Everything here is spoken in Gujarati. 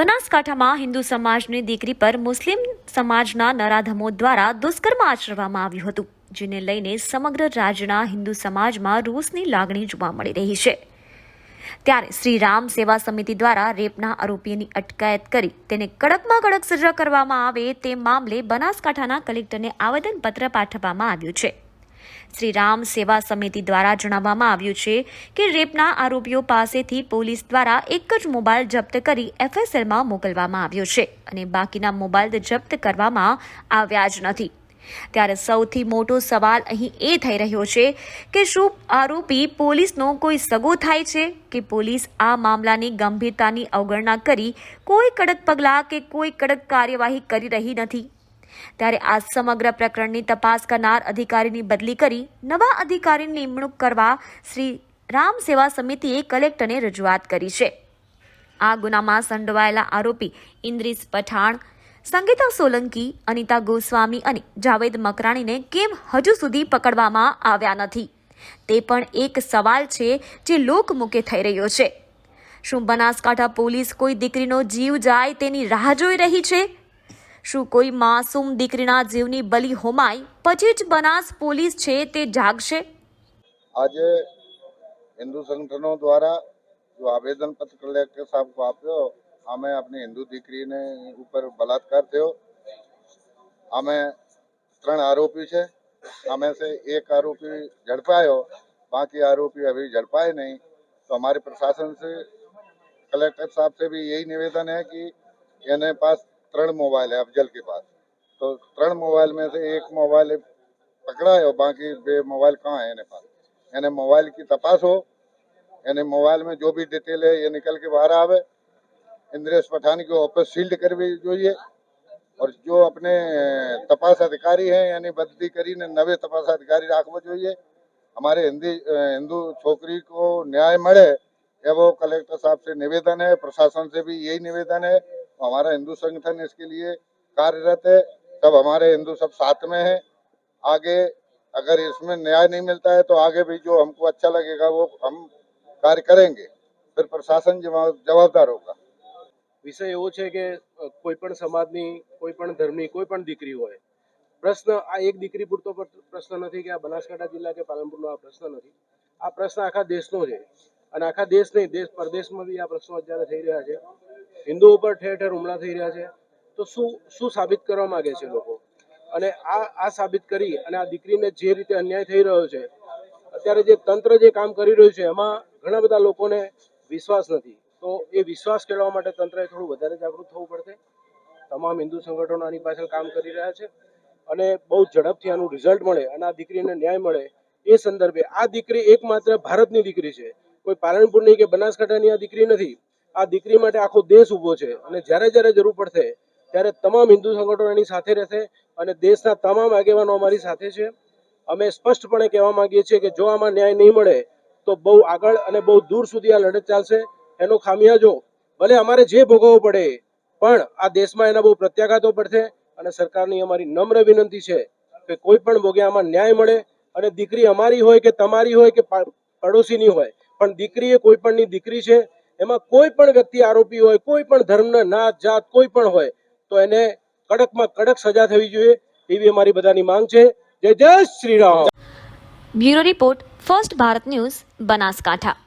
બનાસકાંઠામાં હિન્દુ સમાજની દીકરી પર મુસ્લિમ સમાજના નરાધમો દ્વારા દુષ્કર્મ આચરવામાં આવ્યું હતું, જેને લઈને સમગ્ર રાજ્યના હિન્દુ સમાજમાં રોષની લાગણી જોવા મળી રહી છે। ત્યારે શ્રી રામ સેવા સમિતિ દ્વારા રેપના આરોપીની અટકાયત કરી તેને કડકમાં કડક સજા કરવામાં આવે તે મામલે બનાસકાંઠાના કલેક્ટરને આવેદનપત્ર પાઠવવામાં આવ્યું છે। શ્રી રામ સેવા સમિતિ દ્વારા જણાવવામાં આવ્યું છે કે રેપના આરોપીઓ પાસેથી પોલીસ દ્વારા એક જ મોબાઈલ જપ્ત કરી એફએસએલમાં મોકલવામાં આવ્યો છે અને બાકીના મોબાઈલ જપ્ત કરવામાં આવ્યા જ નથી। ત્યારે સૌથી મોટો સવાલ અહીં એ થઈ રહ્યો છે કે શું આરોપી પોલીસનો કોઈ સગો થાય છે કે પોલીસ આ મામલાની ગંભીરતાની અવગણના કરી કોઈ કડક પગલાં કે કોઈ કડક કાર્યવાહી કરી રહી નથી। ત્યારે આ સમગ્ર પ્રકરણની તપાસ કરનાર અધિકારીની બદલી કરી નવા અધિકારીની નિમણૂક કરવા શ્રી રામ સેવા સમિતિએ કલેક્ટરને રજૂઆત કરી છે। આ ગુનામાં સંડોવાયેલા આરોપી ઇન્દ્રિસ પઠાણ, સંગીતા સોલંકી, અનિતા ગોસ્વામી અને જાવેદ મકરાણીને કેમ હજુ સુધી પકડવામાં આવ્યા નથી તે પણ એક સવાલ છે જે લોકમુખે થઈ રહ્યો છે। શું બનાસકાંઠા પોલીસ કોઈ દીકરીનો જીવ જાય તેની રાહ જોઈ રહી છે? શું કોઈ માસૂમ દીકરીના જીવની બલી હોમાય પછી જ બનાસ પોલીસ છે તે જાગશે? આજે हिंदू संगठनों द्वारा जो आवेदन पत्र कलेक्टर साहब को आप्यो, हमें अपनी हिंदू दीकरी ने ऊपर बलात्कार थयो। हमें 3 आरोपी है, हमें से एक आरोपी झड़पायो, बाकी आरोपी अभी झड़पाए नहीं। तो हमारे प्रशासन से, कलेक्टर साहब से भी यही निवेदन है कि इन्हें पास 3 मोबाइल है अफजल के पास, तो 3 मोबाइल में से एक मोबाइल पकड़ा है और बाकी 2 मोबाइल कहाँ है इन्हें पास। यानी मोबाइल की तपास हो, यानी मोबाइल में जो भी डिटेल है ये निकल के बाहर आवे। इंद्रेश पठान की ऑफिस सील्ड करवी જોઈએ और जो अपने तपास अधिकारी हैं यानी बदली કરીને નવે तपास अधिकारी રાખવો જોઈએ। हमारे हिंदू छोकरी को न्याय મળે एवं कलेक्टर साहब से निवेदन है, प्रशासन से भी यही निवेदन है। हमारा हिंदू संगठन इसके लिए कार्यरत है, सब हमारे हिंदू सब साथ में है। आगे अगर इसमें न्याय नहीं मिलता है तो आगे भी जो हमको अच्छा लगेगा वो हम कार्य करेंगे, फिर प्रशासन जवाबदार होगा। વિષય એવો છે કે કોઈ પણ સમાજની, કોઈ પણ ધર્મની, કોઈ પણ દીકરી હોય, પ્રશ્ન આ એક દીકરી પૂરતો પ્રશ્ન નથી કે આ બનાસકાંઠા જિલ્લા કે પાલનપુરનો આ પ્રશ્ન નથી, આ પ્રશ્ન આખા દેશનો છે અને આખા દેશ નહીં, દેશ પરદેશમાં બી આ પ્રશ્નો અત્યારે થઈ રહ્યા છે। હિન્દુઓ પર ઠેર ઠેર હુમલા થઈ રહ્યા છે। તો શું સાબિત કરવા માંગે છે લોકો? અને આ સાબિત કરી અને આ દીકરીને જે રીતે અન્યાય થઈ રહ્યો છે, અત્યારે જે તંત્ર જે કામ કરી રહ્યું છે એમાં ઘણા બધા લોકોને વિશ્વાસ નથી। તો એ વિશ્વાસ કેળવવા માટે તંત્રએ થોડું વધારે જાગૃત થવું પડશે। તમામ હિન્દુ સંગઠનો આની પાછળ કામ કરી રહ્યા છે અને બહુ ઝડપથી આનું રિઝલ્ટ મળે અને આ દીકરીને ન્યાય મળે એ સંદર્ભે આ દીકરી એકમાત્ર ભારતની દીકરી છે, કોઈ પાલનપુરની કે બનાસકાંઠાની આ દીકરી નથી। આ દીકરી માટે આખો દેશ ઊભો છે અને જ્યારે જ્યારે જરૂર પડશે ત્યારે તમામ હિન્દુ સંગઠનો એની સાથે રહેશે અને દેશના તમામ આગેવાનો અમારી સાથે છે। અમે સ્પષ્ટપણે કહેવા માંગીએ છીએ કે જો આમાં ન્યાય નહીં મળે તો બહુ આગળ અને બહુ દૂર સુધી આ લડત ચાલશે। એનો ખામિયાજો ભલે અમારે જે ભોગવવો પડે પણ આ દેશમાં એના બહુ પ્રત્યાઘાતો પડશે અને સરકારની અમારી નમ્ર વિનંતી છે કે કોઈ પણ ભોગે આમાં ન્યાય મળે અને દીકરી અમારી હોય કે તમારી હોય કે પડોશીની હોય, પણ દીકરી એ કોઈ પણની દીકરી છે। એમાં કોઈ પણ વ્યક્તિ આરોપી હોય, કોઈ પણ ધર્મના, નાત જાત કોઈ પણ હોય તો એને કડકમાં કડક સજા થવી જોઈએ એવી અમારી બધાની માંગ છે। જય જય Shri Ram. Bureau report, first Bharat news, Banaskantha.